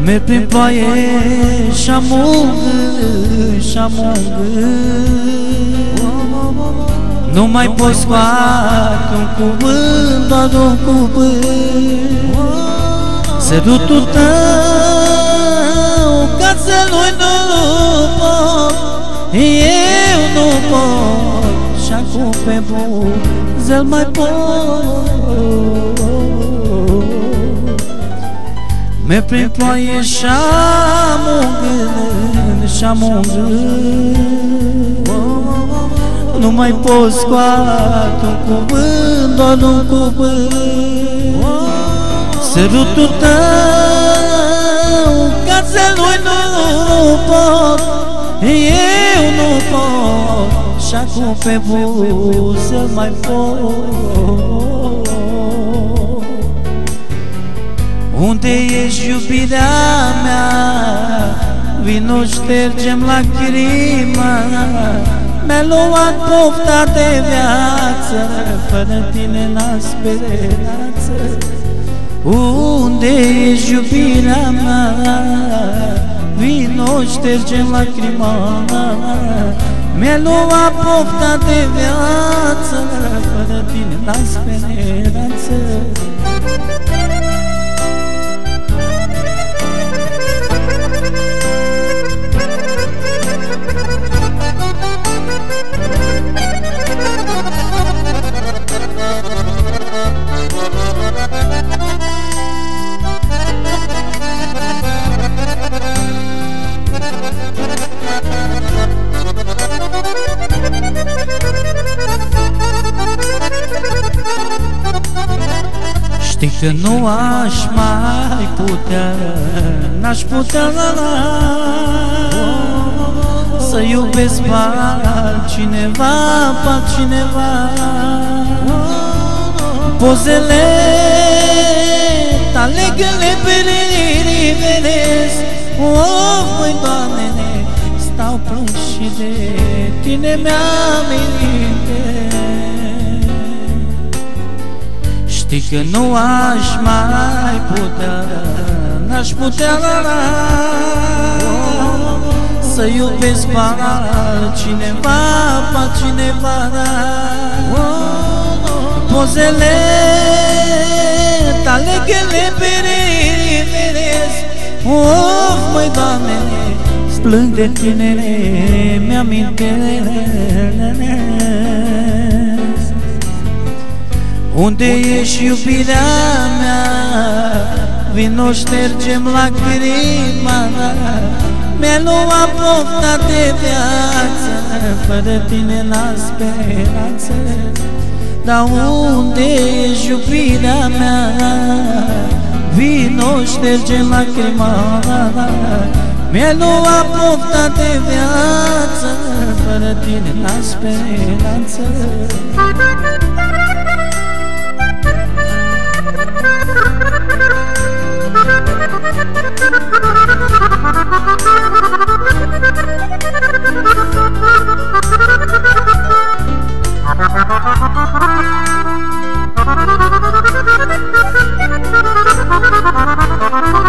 Merg prin ploaie și-amung, nu mai pot scoate un cuvânt, doar un cuvânt. Sărutul tău, ca să nu-i nu pot, eu nu pot, și-acum pe buze-l mai pot. Merg prin ploaie și-amung, nu mai pot scoate un cuvânt, doar un cuvânt. Sărutul tău, ca să nu-i nu pot, eu nu pot, și-acum pe buze mai pot. Unde ești, iubirea mea? Vino, ștergem lacrima. Mi-a luat pofta de viață, fără tine n-am speranță. Unde ești, iubirea mea? Vino, ștergem lacrima. Mi-a luat pofta de viață, fără tine n-am speranță. Știi că nu aș mai putea, n-aș putea să iubesc pe altcineva, pe altcineva. Pozele tale gâle pe riveresc, măi, Doamne, stau plâng și de tine mi-amintesc. Știi că nu aș mai putea, n-aș putea să iubesc pe altcineva, pe altcineva. Pozele tale gâle pe riveresc, măi, Doamne, plâng de tine, mi-amintesc. Unde ești, iubirea mea? Vino, ștergem lacrima. Mi-a luat pofta de viață, fără tine n-am speranță. Dar unde ești, iubirea mea? Vino, ștergem lacrima. Mi-a luat pofta de viață, fără tine n-am speranță. Thank you.